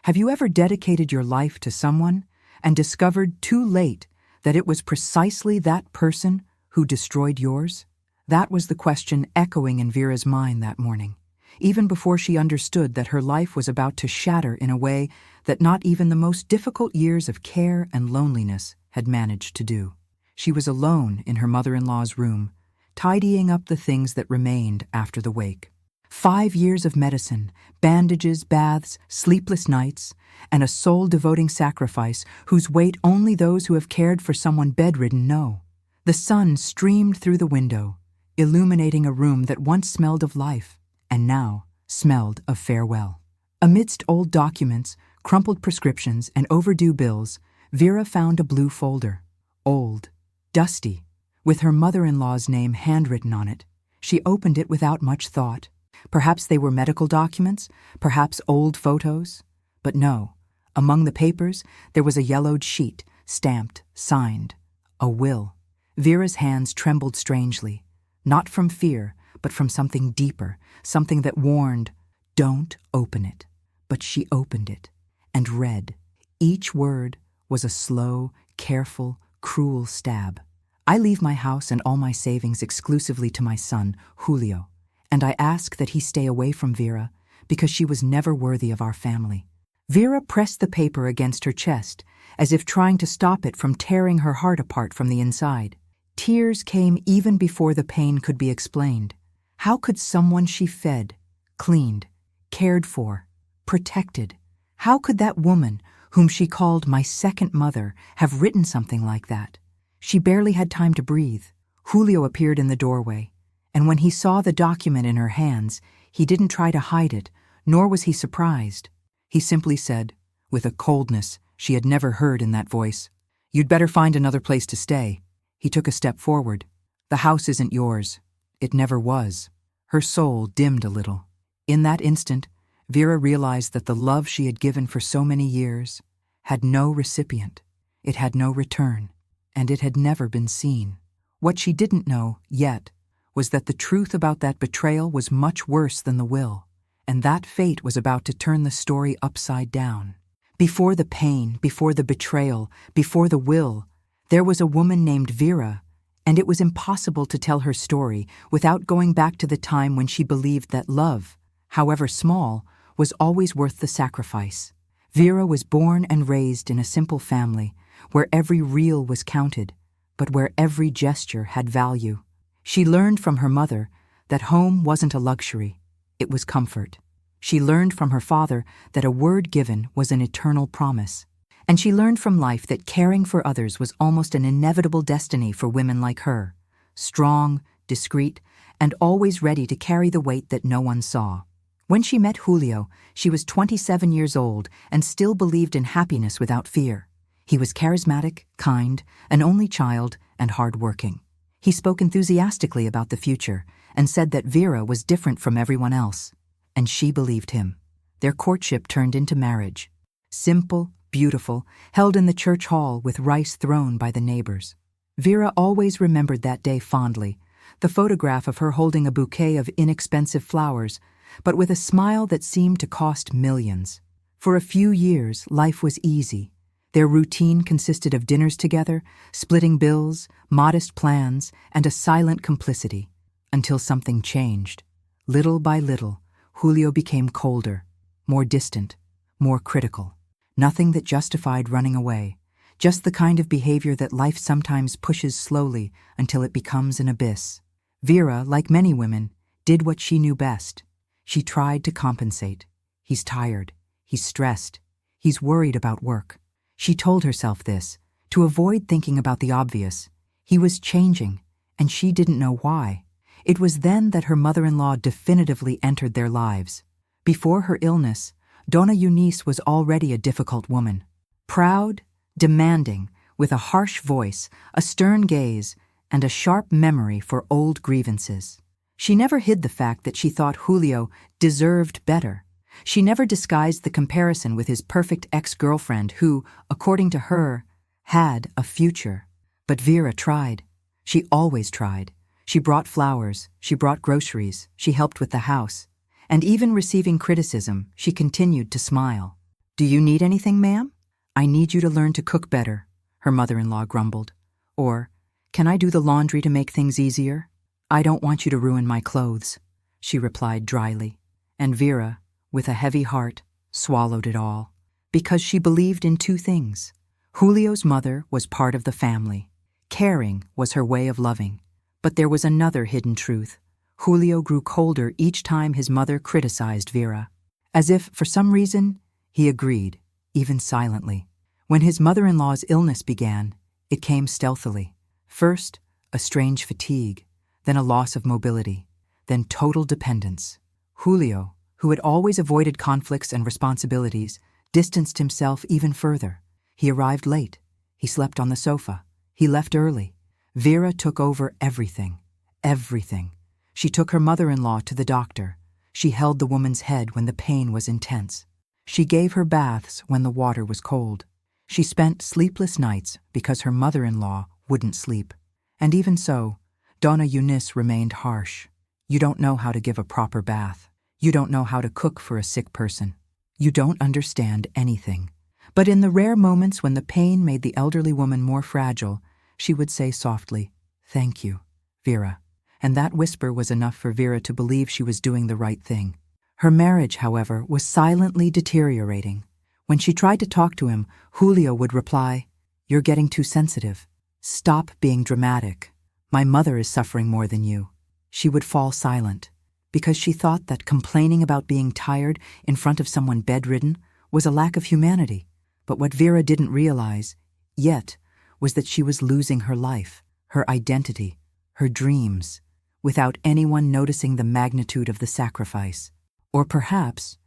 Have you ever dedicated your life to someone and discovered too late that it was precisely that person who destroyed yours? That was the question echoing in Vera's mind that morning, even before she understood that her life was about to shatter in a way that not even the most difficult years of care and loneliness had managed to do. She was alone in her mother-in-law's room, tidying up the things that remained after the wake. 5 years of medicine, bandages, baths, sleepless nights, and a soul-devoting sacrifice whose weight only those who have cared for someone bedridden know. The sun streamed through the window, illuminating a room that once smelled of life and now smelled of farewell. Amidst old documents, crumpled prescriptions, and overdue bills, Vera found a blue folder. Old, dusty, with her mother-in-law's name handwritten on it. She opened it without much thought. Perhaps they were medical documents, perhaps old photos. But no, among the papers there was a yellowed sheet, stamped, signed, a will. Vera's hands trembled strangely, not from fear, but from something deeper, something that warned, don't open it. But she opened it and read. Each word was a slow, careful, cruel stab. I leave my house and all my savings exclusively to my son, Julio, and I ask that he stay away from Vera because she was never worthy of our family. Vera pressed the paper against her chest, as if trying to stop it from tearing her heart apart from the inside. Tears came even before the pain could be explained. How could someone she fed, cleaned, cared for, protected, how could that woman, whom she called my second mother, have written something like that? She barely had time to breathe. Julio appeared in the doorway, and when he saw the document in her hands, he didn't try to hide it, nor was he surprised. He simply said, with a coldness she had never heard in that voice, "You'd better find another place to stay." He took a step forward. "The house isn't yours. It never was." Her soul dimmed a little. In that instant, Vera realized that the love she had given for so many years had no recipient. It had no return, and it had never been seen. What she didn't know, yet, was that the truth about that betrayal was much worse than the will, and that fate was about to turn the story upside down. Before the pain, before the betrayal, before the will, there was a woman named Vera, and it was impossible to tell her story without going back to the time when she believed that love, however small, was always worth the sacrifice. Vera was born and raised in a simple family where every real was counted, but where every gesture had value. She learned from her mother that home wasn't a luxury, it was comfort. She learned from her father that a word given was an eternal promise. And she learned from life that caring for others was almost an inevitable destiny for women like her, strong, discreet, and always ready to carry the weight that no one saw. When she met Julio, she was 27 years old and still believed in happiness without fear. He was charismatic, kind, an only child, and hard-working. He spoke enthusiastically about the future and said that Vera was different from everyone else. And she believed him. Their courtship turned into marriage. Simple, beautiful, held in the church hall with rice thrown by the neighbors. Vera always remembered that day fondly, the photograph of her holding a bouquet of inexpensive flowers, but with a smile that seemed to cost millions. For a few years, life was easy. Their routine consisted of dinners together, splitting bills, modest plans, and a silent complicity, until something changed. Little by little, Julio became colder, more distant, more critical. Nothing that justified running away, just the kind of behavior that life sometimes pushes slowly until it becomes an abyss. Vera, like many women, did what she knew best. She tried to compensate. He's tired. He's stressed. He's worried about work. She told herself this, to avoid thinking about the obvious. He was changing, and she didn't know why. It was then that her mother-in-law definitively entered their lives. Before her illness, Donna Eunice was already a difficult woman. Proud, demanding, with a harsh voice, a stern gaze, and a sharp memory for old grievances. She never hid the fact that she thought Julio deserved better. She never disguised the comparison with his perfect ex-girlfriend who, according to her, had a future. But Vera tried. She always tried. She brought flowers, she brought groceries, she helped with the house. And even receiving criticism, she continued to smile. "Do you need anything, ma'am?" "I need you to learn to cook better," her mother-in-law grumbled. Or, "Can I do the laundry to make things easier?" "I don't want you to ruin my clothes," she replied dryly. And Vera, with a heavy heart, swallowed it all. Because she believed in two things. Julio's mother was part of the family. Caring was her way of loving. But there was another hidden truth. Julio grew colder each time his mother criticized Vera. As if, for some reason, he agreed, even silently. When his mother-in-law's illness began, it came stealthily. First, a strange fatigue, then a loss of mobility, then total dependence. Julio, who had always avoided conflicts and responsibilities, distanced himself even further. He arrived late. He slept on the sofa. He left early. Vera took over everything. Everything. She took her mother-in-law to the doctor. She held the woman's head when the pain was intense. She gave her baths when the water was cold. She spent sleepless nights because her mother-in-law wouldn't sleep. And even so, Donna Eunice remained harsh. "You don't know how to give a proper bath. You don't know how to cook for a sick person. You don't understand anything." But in the rare moments when the pain made the elderly woman more fragile, she would say softly, "Thank you, Vera." And that whisper was enough for Vera to believe she was doing the right thing. Her marriage, however, was silently deteriorating. When she tried to talk to him, Julio would reply, "You're getting too sensitive. Stop being dramatic. My mother is suffering more than you." She would fall silent, because she thought that complaining about being tired in front of someone bedridden was a lack of humanity. But what Vera didn't realize, yet, was that she was losing her life, her identity, her dreams, without anyone noticing the magnitude of the sacrifice. Or perhaps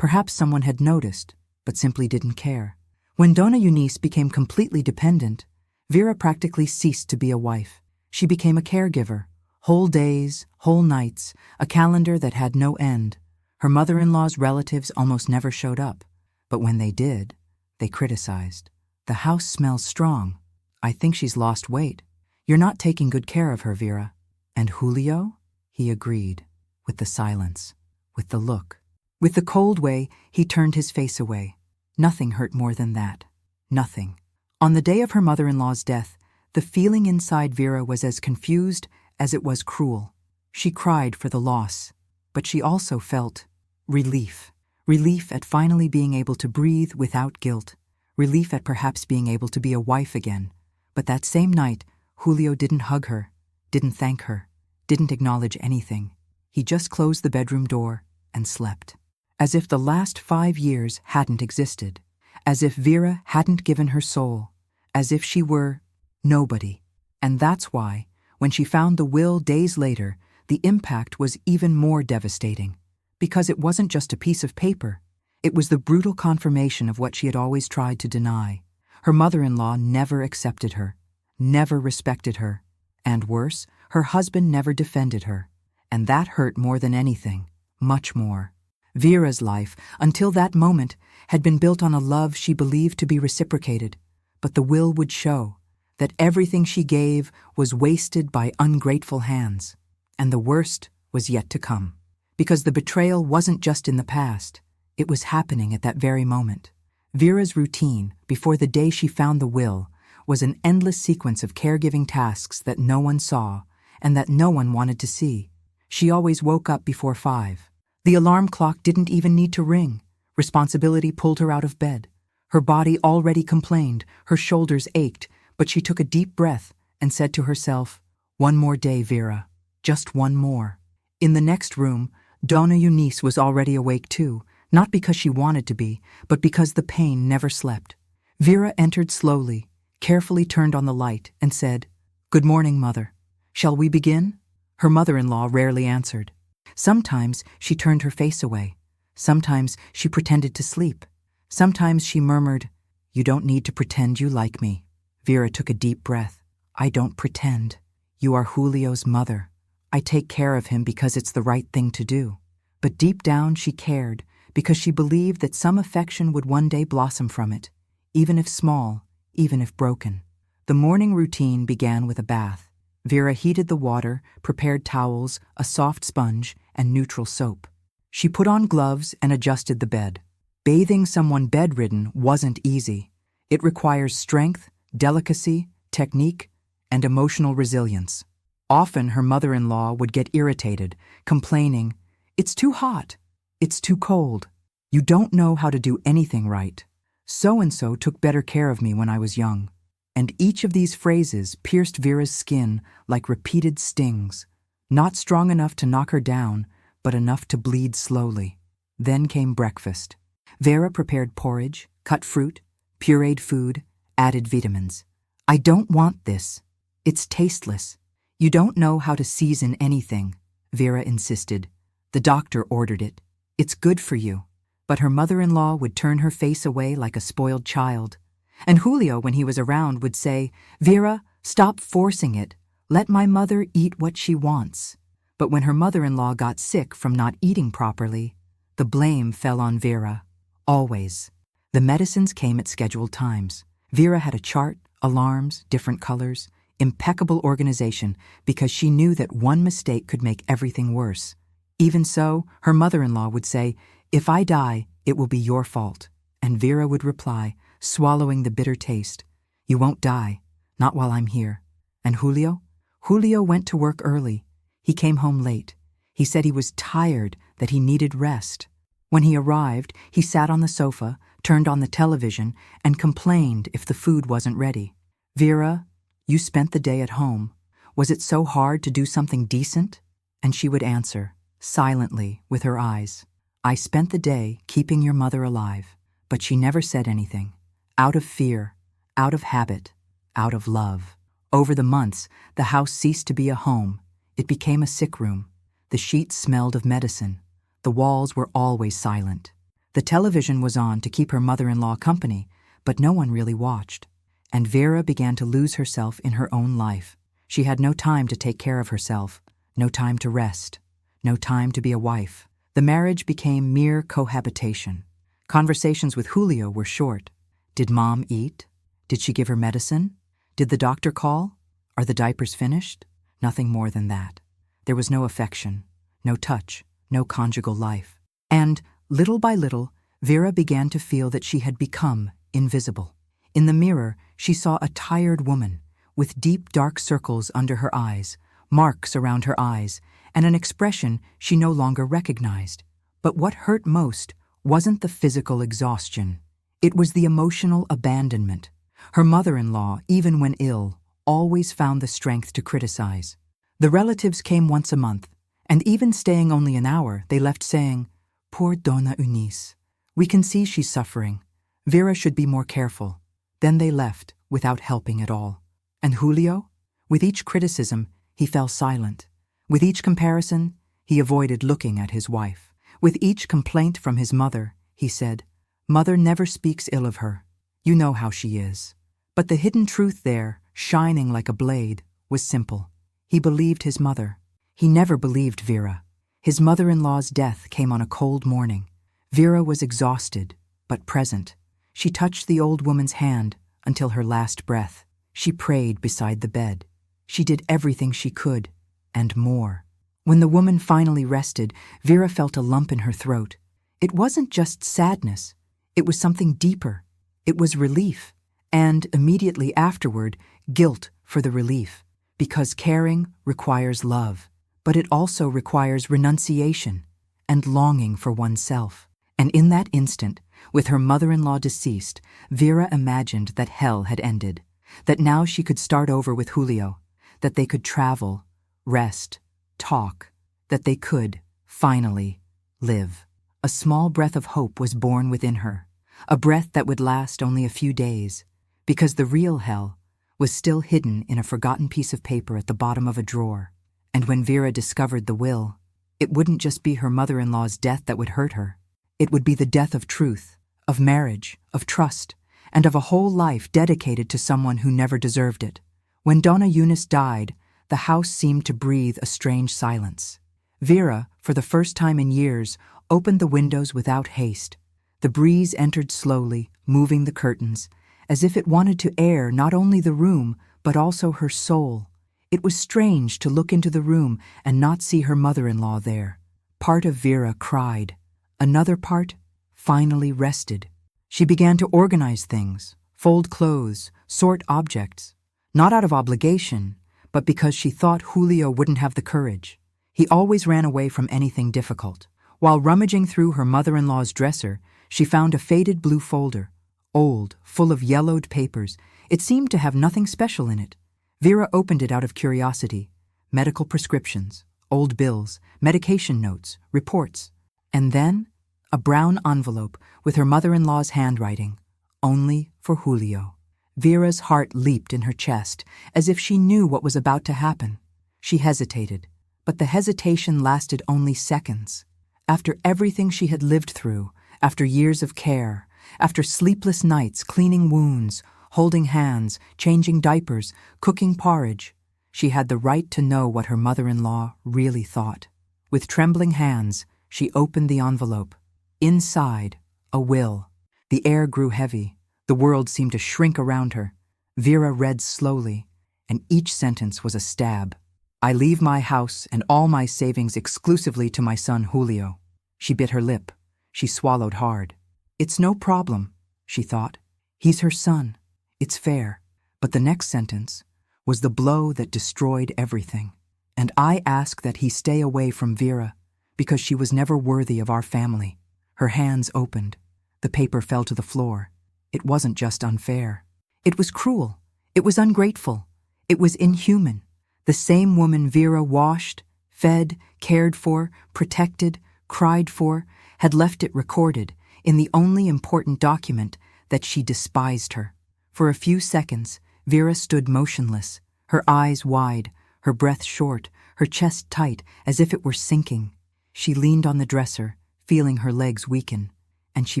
someone had noticed, but simply didn't care. When Donna Eunice became completely dependent, Vera practically ceased to be a wife. She became a caregiver. Whole days, whole nights, a calendar that had no end. Her mother-in-law's relatives almost never showed up. But when they did, they criticized. "The house smells strong. I think she's lost weight. You're not taking good care of her, Vera." And Julio? He agreed, with the silence, with the look. With the cold way, he turned his face away. Nothing hurt more than that. Nothing. On the day of her mother-in-law's death, the feeling inside Vera was as confused as it was cruel. She cried for the loss, but she also felt relief. Relief at finally being able to breathe without guilt. Relief at perhaps being able to be a wife again. But that same night, Julio didn't hug her, didn't thank her, didn't acknowledge anything. He just closed the bedroom door and slept. As if the last 5 years hadn't existed. As if Vera hadn't given her soul. As if she were nobody. And that's why, when she found the will days later, the impact was even more devastating. Because it wasn't just a piece of paper. It was the brutal confirmation of what she had always tried to deny. Her mother-in-law never accepted her, never respected her. And worse, her husband never defended her. And that hurt more than anything, much more. Vera's life, until that moment, had been built on a love she believed to be reciprocated. But the will would show that everything she gave was wasted by ungrateful hands. And the worst was yet to come. Because the betrayal wasn't just in the past, it was happening at that very moment. Vera's routine, before the day she found the will, was an endless sequence of caregiving tasks that no one saw and that no one wanted to see. She always woke up before 5. The alarm clock didn't even need to ring. Responsibility pulled her out of bed. Her body already complained, her shoulders ached, but she took a deep breath and said to herself, "One more day, Vera. Just one more." In the next room, Donna Eunice was already awake too, not because she wanted to be, but because the pain never slept. Vera entered slowly, carefully turned on the light, and said, "Good morning, Mother. Shall we begin?" Her mother-in-law rarely answered. Sometimes she turned her face away. Sometimes she pretended to sleep. Sometimes she murmured, "You don't need to pretend you like me." Vera took a deep breath. "I don't pretend. You are Julio's mother. I take care of him because it's the right thing to do." But deep down she cared, because she believed that some affection would one day blossom from it, even if small, even if broken. The morning routine began with a bath. Vera heated the water, prepared towels, a soft sponge, and neutral soap. She put on gloves and adjusted the bed. Bathing someone bedridden wasn't easy. It requires strength, delicacy, technique, and emotional resilience. Often her mother-in-law would get irritated, complaining, "It's too hot. It's too cold. You don't know how to do anything right. So-and-so took better care of me when I was young." And each of these phrases pierced Vera's skin like repeated stings, not strong enough to knock her down, but enough to bleed slowly. Then came breakfast. Vera prepared porridge, cut fruit, pureed food, added vitamins. "I don't want this. It's tasteless. You don't know how to season anything," Vera insisted. "The doctor ordered it. It's good for you." But her mother-in-law would turn her face away like a spoiled child. And Julio, when he was around, would say, "Vera, stop forcing it. Let my mother eat what she wants." But when her mother-in-law got sick from not eating properly, the blame fell on Vera. Always. The medicines came at scheduled times. Vera had a chart, alarms, different colors, impeccable organization, because she knew that one mistake could make everything worse. Even so, her mother-in-law would say, "If I die, it will be your fault." And Vera would reply, swallowing the bitter taste, "You won't die, not while I'm here." And Julio? Julio went to work early. He came home late. He said he was tired, that he needed rest. When he arrived, he sat on the sofa, turned on the television, and complained if the food wasn't ready. "Vera, you spent the day at home. Was it so hard to do something decent?" And she would answer, silently, with her eyes, "I spent the day keeping your mother alive." But she never said anything. Out of fear, out of habit, out of love. Over the months, the house ceased to be a home. It became a sick room. The sheets smelled of medicine. The walls were always silent. The television was on to keep her mother-in-law company, but no one really watched. And Vera began to lose herself in her own life. She had no time to take care of herself, no time to rest, no time to be a wife. The marriage became mere cohabitation. Conversations with Julio were short. Did Mom eat? Did she give her medicine? Did the doctor call? Are the diapers finished? Nothing more than that. There was no affection, no touch, no conjugal life. And, little by little, Vera began to feel that she had become invisible. In the mirror, she saw a tired woman, with deep dark circles under her eyes, marks around her eyes, and an expression she no longer recognized. But what hurt most wasn't the physical exhaustion. It was the emotional abandonment. Her mother-in-law, even when ill, always found the strength to criticize. The relatives came once a month, and even staying only an hour, they left saying, "Poor Dona Eunice. We can see she's suffering. Vera should be more careful." Then they left, without helping at all. And Julio? With each criticism, he fell silent. With each comparison, he avoided looking at his wife. With each complaint from his mother, he said, "Mother never speaks ill of her. You know how she is." But the hidden truth there, shining like a blade, was simple. He believed his mother. He never believed Vera. His mother-in-law's death came on a cold morning. Vera was exhausted, but present. She touched the old woman's hand until her last breath. She prayed beside the bed. She did everything she could, and more. When the woman finally rested, Vera felt a lump in her throat. It wasn't just sadness. It was something deeper. It was relief, and immediately afterward, guilt for the relief. Because caring requires love, but it also requires renunciation and longing for oneself. And in that instant, with her mother-in-law deceased, Vera imagined that hell had ended, that now she could start over with Julio, that they could travel, rest, talk, that they could, finally, live. A small breath of hope was born within her, a breath that would last only a few days, because the real hell was still hidden in a forgotten piece of paper at the bottom of a drawer. And when Vera discovered the will, it wouldn't just be her mother-in-law's death that would hurt her. It would be the death of truth, of marriage, of trust, and of a whole life dedicated to someone who never deserved it. When Donna Eunice died, the house seemed to breathe a strange silence. Vera, for the first time in years, opened the windows without haste. The breeze entered slowly, moving the curtains, as if it wanted to air not only the room, but also her soul. It was strange to look into the room and not see her mother-in-law there. Part of Vera cried. Another part finally rested. She began to organize things, fold clothes, sort objects, not out of obligation, but because she thought Julio wouldn't have the courage. He always ran away from anything difficult. While rummaging through her mother-in-law's dresser, she found a faded blue folder, old, full of yellowed papers. It seemed to have nothing special in it. Vera opened it out of curiosity. Medical prescriptions, old bills, medication notes, reports. And then, a brown envelope with her mother-in-law's handwriting, only for Julio. Vera's heart leaped in her chest, as if she knew what was about to happen. She hesitated, but the hesitation lasted only seconds. After everything she had lived through, after years of care, after sleepless nights cleaning wounds, holding hands, changing diapers, cooking porridge, she had the right to know what her mother-in-law really thought. With trembling hands, she opened the envelope. Inside, a will. The air grew heavy. The world seemed to shrink around her. Vera read slowly, and each sentence was a stab. I leave my house and all my savings exclusively to my son Julio. She bit her lip. She swallowed hard. It's no problem, she thought. He's her son. It's fair. But the next sentence was the blow that destroyed everything. And I ask that he stay away from Vera, because she was never worthy of our family. Her hands opened. The paper fell to the floor. It wasn't just unfair. It was cruel. It was ungrateful. It was inhuman. The same woman Vera washed, fed, cared for, protected, cried for, had left it recorded in the only important document that she despised her. For a few seconds, Vera stood motionless, her eyes wide, her breath short, her chest tight, as if it were sinking. She leaned on the dresser, feeling her legs weaken, and she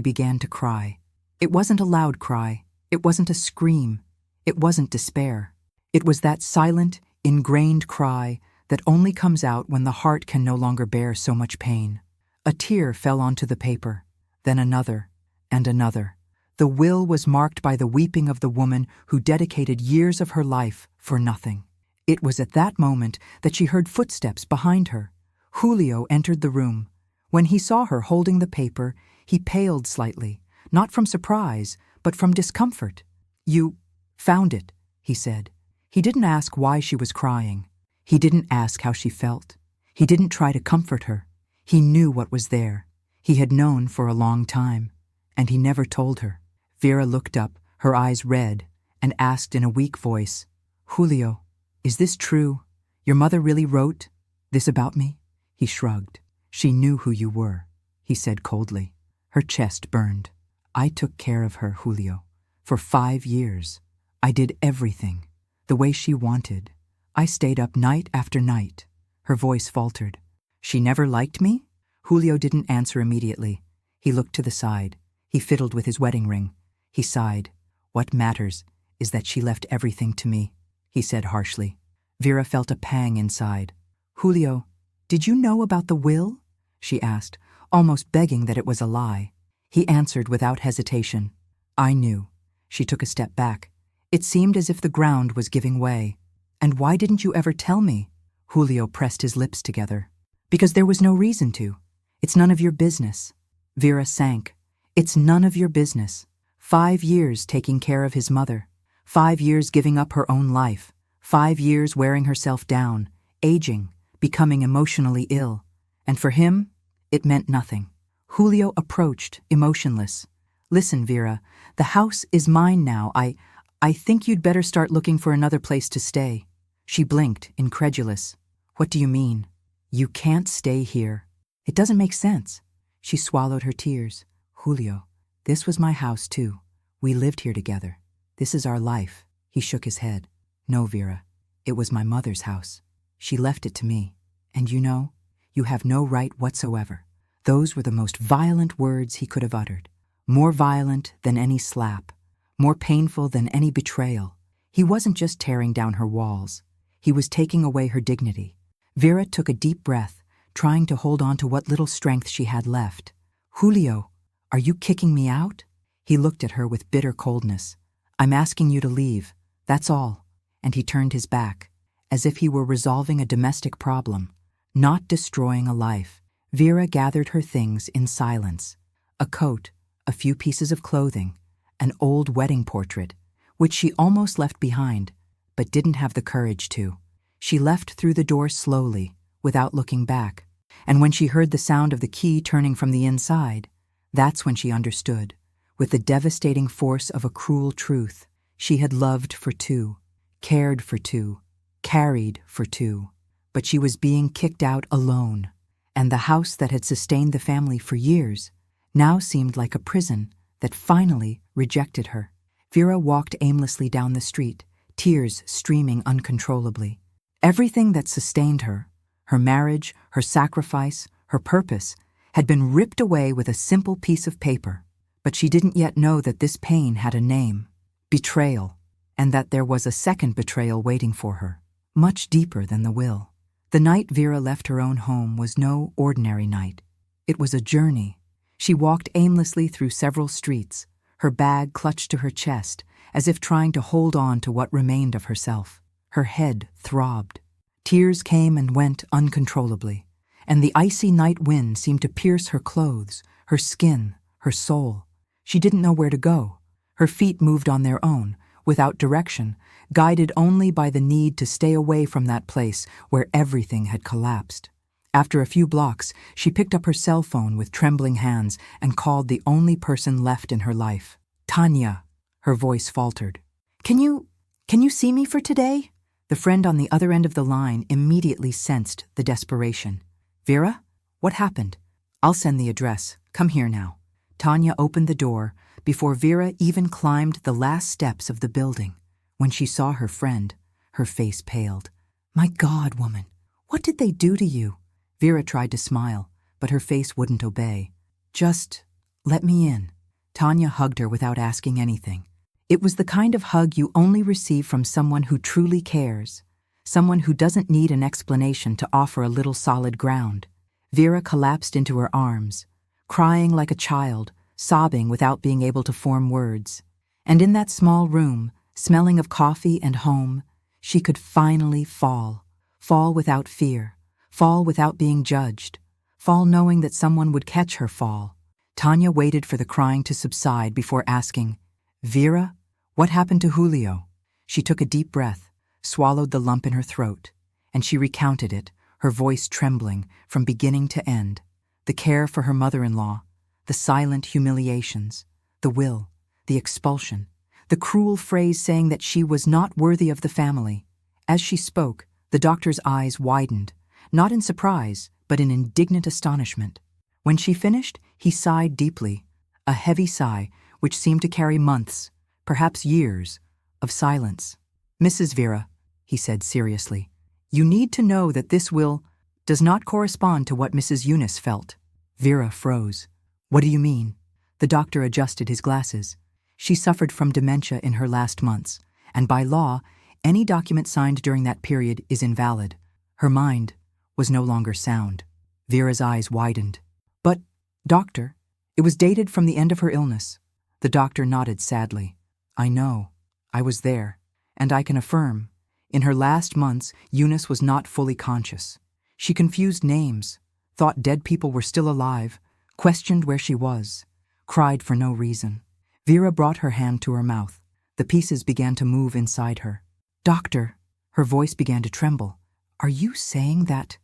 began to cry. It wasn't a loud cry. It wasn't a scream. It wasn't despair. It was that silent, ingrained cry that only comes out when the heart can no longer bear so much pain. A tear fell onto the paper, then another, and another. The will was marked by the weeping of the woman who dedicated years of her life for nothing. It was at that moment that she heard footsteps behind her. Julio entered the room. When he saw her holding the paper, he paled slightly, not from surprise, but from discomfort. You found it, he said. He didn't ask why she was crying. He didn't ask how she felt. He didn't try to comfort her. He knew what was there. He had known for a long time, and he never told her. Vera looked up, her eyes red, and asked in a weak voice, Julio, is this true? Your mother really wrote this about me? He shrugged. She knew who you were, he said coldly. Her chest burned. I took care of her, Julio. For 5 years. I did everything, the way she wanted. I stayed up night after night. Her voice faltered. She never liked me? Julio didn't answer immediately. He looked to the side. He fiddled with his wedding ring. He sighed. What matters is that she left everything to me, he said harshly. Vera felt a pang inside. Julio, did you know about the will? She asked, almost begging that it was a lie. He answered without hesitation. I knew. She took a step back. It seemed as if the ground was giving way. And why didn't you ever tell me? Julio pressed his lips together. Because there was no reason to. It's none of your business. Vera sank. It's none of your business. 5 years taking care of his mother. 5 years giving up her own life. 5 years wearing herself down, aging, becoming emotionally ill. And for him, it meant nothing. Julio approached, emotionless. Listen, Vera, the house is mine now. I think you'd better start looking for another place to stay. She blinked, incredulous. What do you mean? You can't stay here. It doesn't make sense. She swallowed her tears. Julio, this was my house too. We lived here together. This is our life. He shook his head. No, Vera, it was my mother's house. She left it to me. And you know, you have no right whatsoever. Those were the most violent words he could have uttered. More violent than any slap. More painful than any betrayal. He wasn't just tearing down her walls. He was taking away her dignity. Vera took a deep breath, trying to hold on to what little strength she had left. Julio, are you kicking me out? He looked at her with bitter coldness. I'm asking you to leave, that's all. And he turned his back, as if he were resolving a domestic problem, not destroying a life. Vera gathered her things in silence. A coat, a few pieces of clothing, an old wedding portrait, which she almost left behind, but didn't have the courage to. She left through the door slowly, without looking back, and when she heard the sound of the key turning from the inside, that's when she understood, with the devastating force of a cruel truth, she had loved for two, cared for two, carried for two, but she was being kicked out alone, and the house that had sustained the family for years now seemed like a prison that finally rejected her. Vera walked aimlessly down the street, tears streaming uncontrollably. Everything that sustained her, her marriage, her sacrifice, her purpose, had been ripped away with a simple piece of paper. But she didn't yet know that this pain had a name, betrayal, and that there was a second betrayal waiting for her, much deeper than the will. The night Vera left her own home was no ordinary night. It was a journey. She walked aimlessly through several streets, her bag clutched to her chest, as if trying to hold on to what remained of herself. Her head throbbed. Tears came and went uncontrollably, and the icy night wind seemed to pierce her clothes, her skin, her soul. She didn't know where to go. Her feet moved on their own, without direction, guided only by the need to stay away from that place where everything had collapsed. After a few blocks, she picked up her cell phone with trembling hands and called the only person left in her life. Tanya, her voice faltered. Can you see me for today? The friend on the other end of the line immediately sensed the desperation. Vera, what happened? I'll send the address. Come here now. Tanya opened the door before Vera even climbed the last steps of the building. When she saw her friend, her face paled. My God, woman, what did they do to you? Vera tried to smile, but her face wouldn't obey. Just let me in. Tanya hugged her without asking anything. It was the kind of hug you only receive from someone who truly cares, someone who doesn't need an explanation to offer a little solid ground. Vera collapsed into her arms, crying like a child, sobbing without being able to form words. And in that small room, smelling of coffee and home, she could finally fall without fear, fall without being judged, fall knowing that someone would catch her fall. Tanya waited for the crying to subside before asking, Vera, what happened to Julio? She took a deep breath, swallowed the lump in her throat, and she recounted it, her voice trembling from beginning to end. The care for her mother-in-law, the silent humiliations, the will, the expulsion, the cruel phrase saying that she was not worthy of the family. As she spoke, the doctor's eyes widened, not in surprise, but in indignant astonishment. When she finished, he sighed deeply, a heavy sigh which seemed to carry months, perhaps years, of silence. Mrs. Vera, he said seriously, you need to know that this will does not correspond to what Mrs. Eunice felt. Vera froze. What do you mean? The doctor adjusted his glasses. She suffered from dementia in her last months, and by law, any document signed during that period is invalid. Her mind was no longer sound. Vera's eyes widened. But, doctor, it was dated from the end of her illness. The doctor nodded sadly. I know. I was there. And I can affirm, in her last months, Eunice was not fully conscious. She confused names, thought dead people were still alive, questioned where she was, cried for no reason. Vera brought her hand to her mouth. The pieces began to move inside her. Doctor, her voice began to tremble. Are you saying that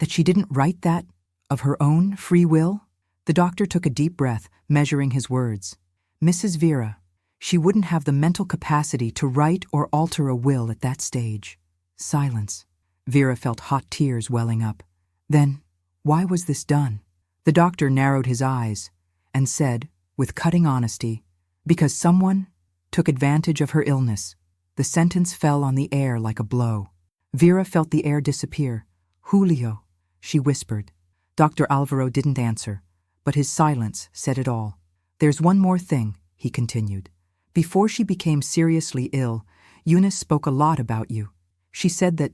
she didn't write that of her own free will? The doctor took a deep breath, measuring his words. Mrs. Vera, she wouldn't have the mental capacity to write or alter a will at that stage. Silence. Vera felt hot tears welling up. Then, why was this done? The doctor narrowed his eyes and said, with cutting honesty, because someone took advantage of her illness. The sentence fell on the air like a blow. Vera felt the air disappear. Julio, she whispered. Dr. Alvaro didn't answer, but his silence said it all. There's one more thing, he continued. Before she became seriously ill, Eunice spoke a lot about you. She said that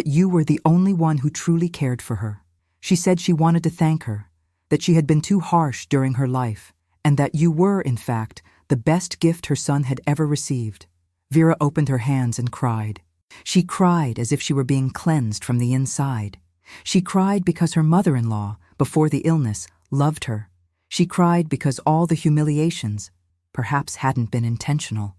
you were the only one who truly cared for her. She said she wanted to thank her, that she had been too harsh during her life, and that you were, in fact, the best gift her son had ever received. Vera opened her hands and cried. She cried as if she were being cleansed from the inside. She cried because her mother-in-law, before the illness, loved her. She cried because all the humiliations perhaps hadn't been intentional.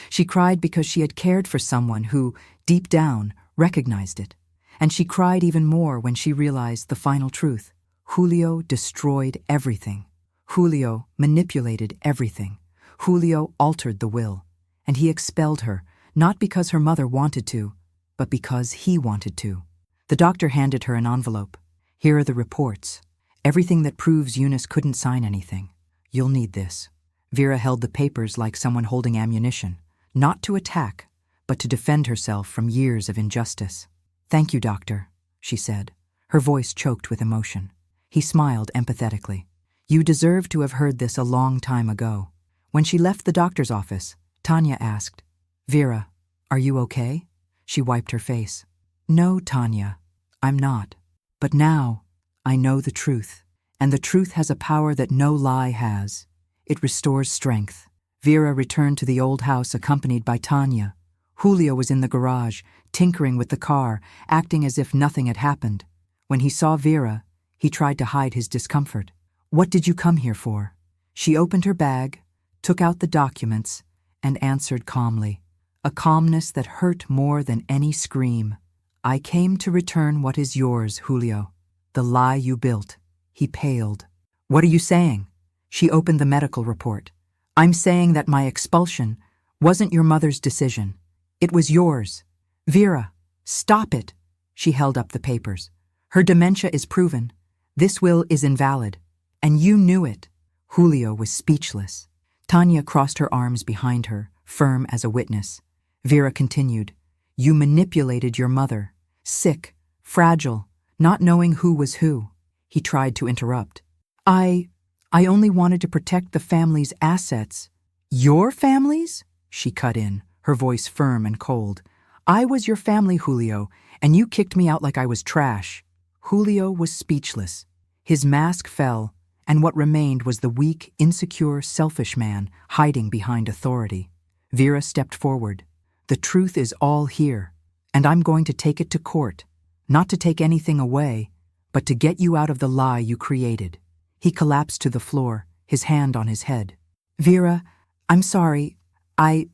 She cried because she had cared for someone who, deep down, recognized it. And she cried even more when she realized the final truth. Julio destroyed everything. Julio manipulated everything. Julio altered the will. And he expelled her, not because her mother wanted to, but because he wanted to. The doctor handed her an envelope. Here are the reports. Everything that proves Eunice couldn't sign anything. You'll need this. Vera held the papers like someone holding ammunition, not to attack, but to defend herself from years of injustice. Thank you, doctor, she said, her voice choked with emotion. He smiled empathetically. You deserve to have heard this a long time ago. When she left the doctor's office, Tanya asked, Vera, are you okay? She wiped her face. No, Tanya, I'm not. But now, I know the truth. And the truth has a power that no lie has. It restores strength. Vera returned to the old house accompanied by Tanya. Julio was in the garage, tinkering with the car, acting as if nothing had happened. When he saw Vera, he tried to hide his discomfort. What did you come here for? She opened her bag, took out the documents, and answered calmly, a calmness that hurt more than any scream. I came to return what is yours, Julio. The lie you built. He paled. What are you saying? She opened the medical report. I'm saying that my expulsion wasn't your mother's decision. It was yours. Vera, stop it. She held up the papers. Her dementia is proven. This will is invalid. And you knew it. Julio was speechless. Tanya crossed her arms behind her, firm as a witness. Vera continued, You manipulated your mother. Sick, fragile, not knowing who was who. He tried to interrupt. I only wanted to protect the family's assets. Your family's? She cut in, her voice firm and cold. I was your family, Julio, and you kicked me out like I was trash. Julio was speechless. His mask fell, and what remained was the weak, insecure, selfish man hiding behind authority. Vera stepped forward. The truth is all here, and I'm going to take it to court, not to take anything away, but to get you out of the lie you created. He collapsed to the floor, his hand on his head. Vera, I'm sorry. I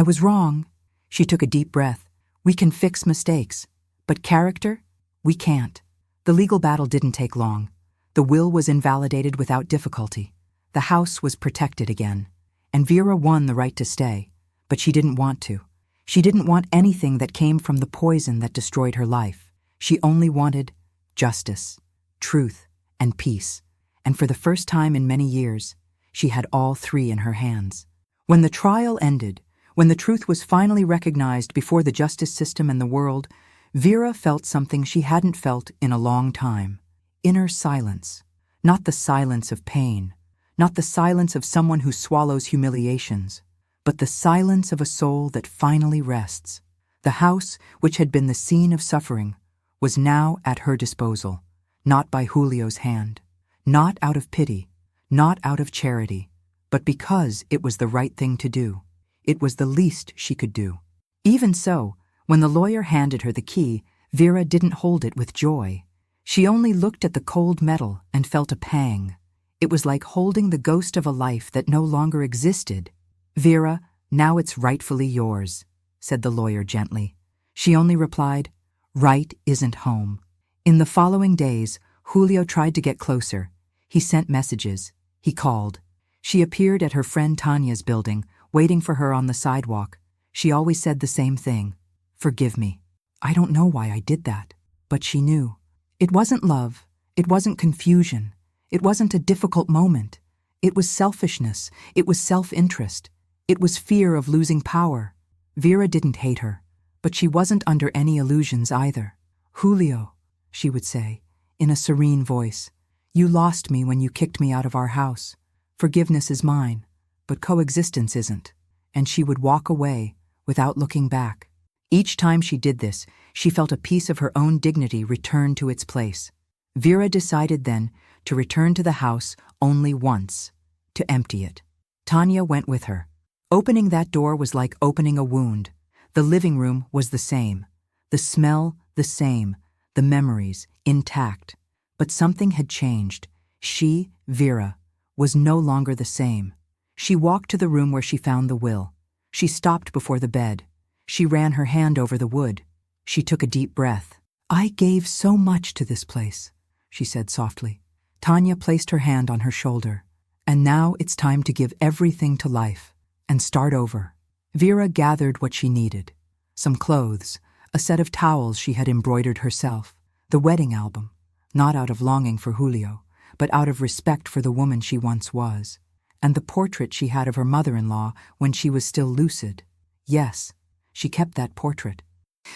was wrong. She took a deep breath. We can fix mistakes, but character? We can't. The legal battle didn't take long. The will was invalidated without difficulty. The house was protected again. And Vera won the right to stay, but she didn't want to. She didn't want anything that came from the poison that destroyed her life. She only wanted justice, truth, and peace. And for the first time in many years, she had all three in her hands. When the trial ended, when the truth was finally recognized before the justice system and the world, Vera felt something she hadn't felt in a long time. Inner silence. Not the silence of pain, not the silence of someone who swallows humiliations, but the silence of a soul that finally rests. The house, which had been the scene of suffering, was now at her disposal, not by Julio's hand, not out of pity, not out of charity, but because it was the right thing to do. It was the least she could do. Even so, when the lawyer handed her the key, Vera didn't hold it with joy. She only looked at the cold metal and felt a pang. It was like holding the ghost of a life that no longer existed. Vera, now it's rightfully yours, said the lawyer gently. She only replied, right isn't home. In the following days, Julio tried to get closer. He sent messages. He called. She appeared at her friend Tanya's building, waiting for her on the sidewalk. She always said the same thing. Forgive me. I don't know why I did that. But she knew. It wasn't love. It wasn't confusion. It wasn't a difficult moment. It was selfishness. It was self-interest. It was fear of losing power. Vera didn't hate her, but she wasn't under any illusions either. Julio, she would say, in a serene voice, you lost me when you kicked me out of our house. Forgiveness is mine, but coexistence isn't. And she would walk away without looking back. Each time she did this, she felt a piece of her own dignity return to its place. Vera decided then to return to the house only once, to empty it. Tanya went with her. Opening that door was like opening a wound. The living room was the same. The smell, the same. The memories, intact. But something had changed. She, Vera, was no longer the same. She walked to the room where she found the will. She stopped before the bed. She ran her hand over the wood. She took a deep breath. "I gave so much to this place," she said softly. Tanya placed her hand on her shoulder. "And now it's time to give everything to life and start over." Vera gathered what she needed. Some clothes, a set of towels she had embroidered herself, the wedding album, not out of longing for Julio, but out of respect for the woman she once was, and the portrait she had of her mother-in-law when she was still lucid. Yes, she kept that portrait,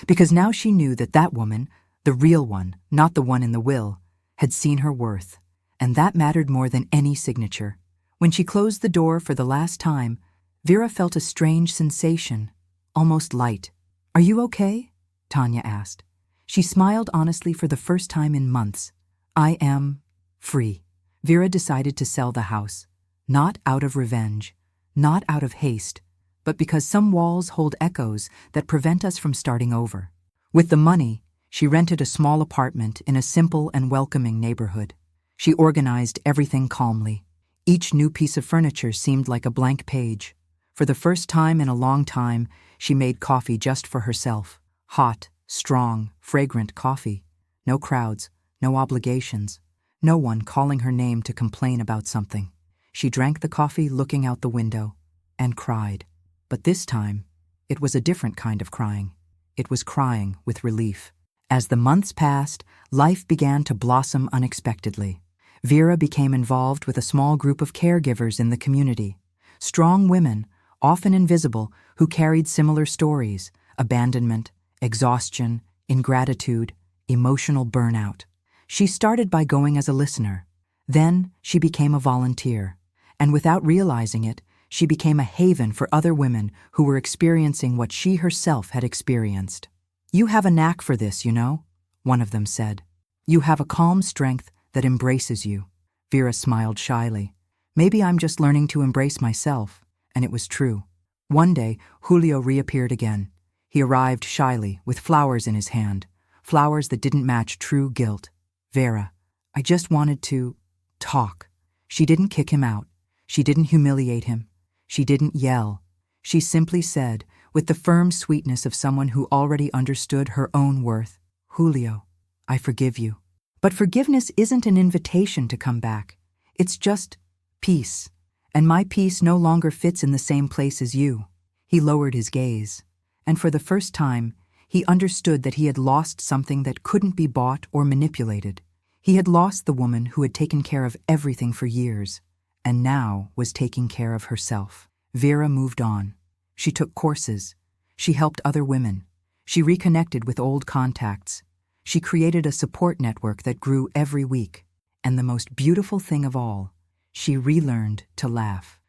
because now she knew that that woman, the real one, not the one in the will, had seen her worth, and that mattered more than any signature. When she closed the door for the last time, Vera felt a strange sensation, almost light. "Are you okay?" Tanya asked. She smiled honestly for the first time in months. "I am free." Vera decided to sell the house, not out of revenge, not out of haste, but because some walls hold echoes that prevent us from starting over. With the money, she rented a small apartment in a simple and welcoming neighborhood. She organized everything calmly. Each new piece of furniture seemed like a blank page. For the first time in a long time, she made coffee just for herself. Hot, strong, fragrant coffee. No crowds, no obligations, no one calling her name to complain about something. She drank the coffee looking out the window and cried. But this time, it was a different kind of crying. It was crying with relief. As the months passed, life began to blossom unexpectedly. Vera became involved with a small group of caregivers in the community. Strong women, often invisible, who carried similar stories: abandonment, exhaustion, ingratitude, emotional burnout. She started by going as a listener. Then she became a volunteer. And without realizing it, she became a haven for other women who were experiencing what she herself had experienced. "You have a knack for this, you know," one of them said. "You have a calm strength that embraces you." Vera smiled shyly. "Maybe I'm just learning to embrace myself." And it was true. One day, Julio reappeared again. He arrived shyly, with flowers in his hand, flowers that didn't match true guilt. "Vera, I just wanted to talk." She didn't kick him out. She didn't humiliate him. She didn't yell. She simply said, with the firm sweetness of someone who already understood her own worth, "Julio, I forgive you." But forgiveness isn't an invitation to come back. It's just peace. And my peace no longer fits in the same place as you. He lowered his gaze. And for the first time, he understood that he had lost something that couldn't be bought or manipulated. He had lost the woman who had taken care of everything for years, and now was taking care of herself. Vera moved on. She took courses. She helped other women. She reconnected with old contacts. She created a support network that grew every week. And the most beautiful thing of all, she relearned to laugh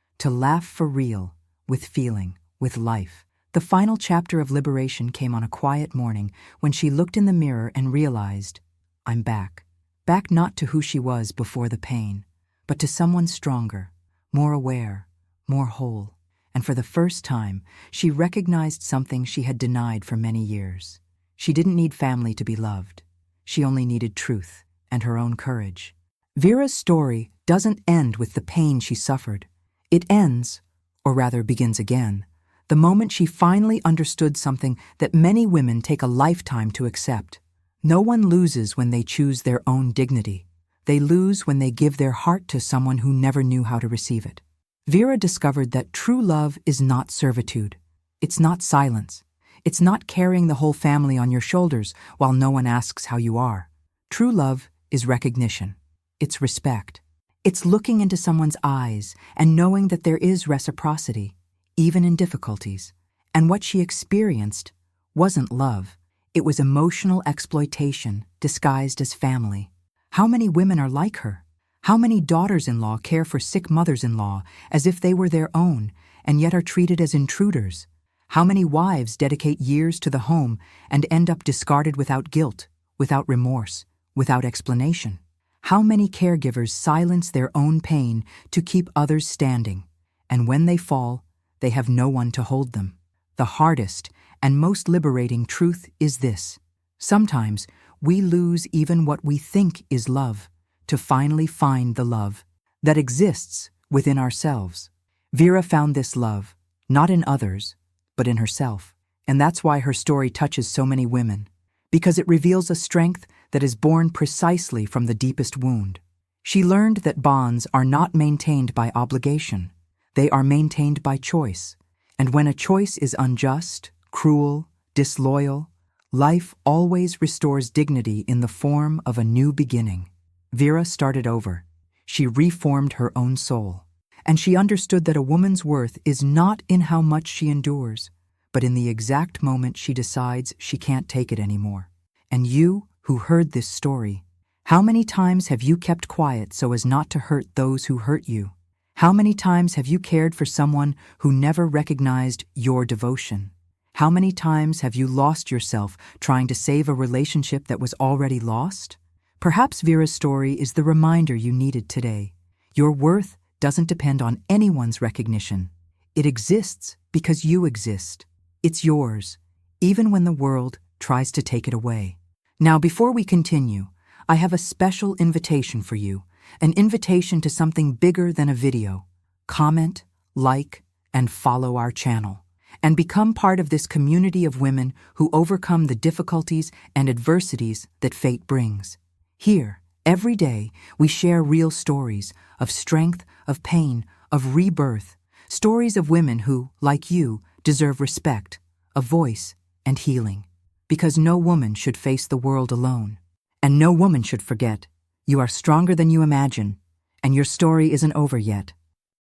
for real, with feeling, with life. The final chapter of liberation came on a quiet morning when she looked in the mirror and realized, "I'm back." Back not to who she was before the pain, but to someone stronger, more aware, more whole. And for the first time, she recognized something she had denied for many years. She didn't need family to be loved. She only needed truth and her own courage. Vera's story doesn't end with the pain she suffered. It ends, or rather begins again, the moment she finally understood something that many women take a lifetime to accept. No one loses when they choose their own dignity. They lose when they give their heart to someone who never knew how to receive it. Vera discovered that true love is not servitude. It's not silence. It's not carrying the whole family on your shoulders while no one asks how you are. True love is recognition. It's respect. It's looking into someone's eyes and knowing that there is reciprocity, even in difficulties. And what she experienced wasn't love. It was emotional exploitation disguised as family. How many women are like her? How many daughters-in-law care for sick mothers-in-law as if they were their own and yet are treated as intruders? How many wives dedicate years to the home and end up discarded without guilt, without remorse, without explanation? How many caregivers silence their own pain to keep others standing, and when they fall, they have no one to hold them? The hardest and most liberating truth is this: sometimes we lose even what we think is love to finally find the love that exists within ourselves. Vera found this love, not in others, but in herself. And that's why her story touches so many women, because it reveals a strength that is born precisely from the deepest wound. She learned that bonds are not maintained by obligation. They are maintained by choice. And when a choice is unjust, cruel, disloyal, life always restores dignity in the form of a new beginning. Vera started over. She reformed her own soul. And she understood that a woman's worth is not in how much she endures, but in the exact moment she decides she can't take it anymore. And you, who heard this story, how many times have you kept quiet so as not to hurt those who hurt you? How many times have you cared for someone who never recognized your devotion? How many times have you lost yourself trying to save a relationship that was already lost? Perhaps Vera's story is the reminder you needed today. Your worth doesn't depend on anyone's recognition. It exists because you exist. It's yours, even when the world tries to take it away. Now, before we continue, I have a special invitation for you, an invitation to something bigger than a video. Comment, like, and follow our channel, and become part of this community of women who overcome the difficulties and adversities that fate brings. Here, every day, we share real stories of strength, of pain, of rebirth, stories of women who, like you, deserve respect, a voice, and healing. Because no woman should face the world alone. And no woman should forget, you are stronger than you imagine, and your story isn't over yet.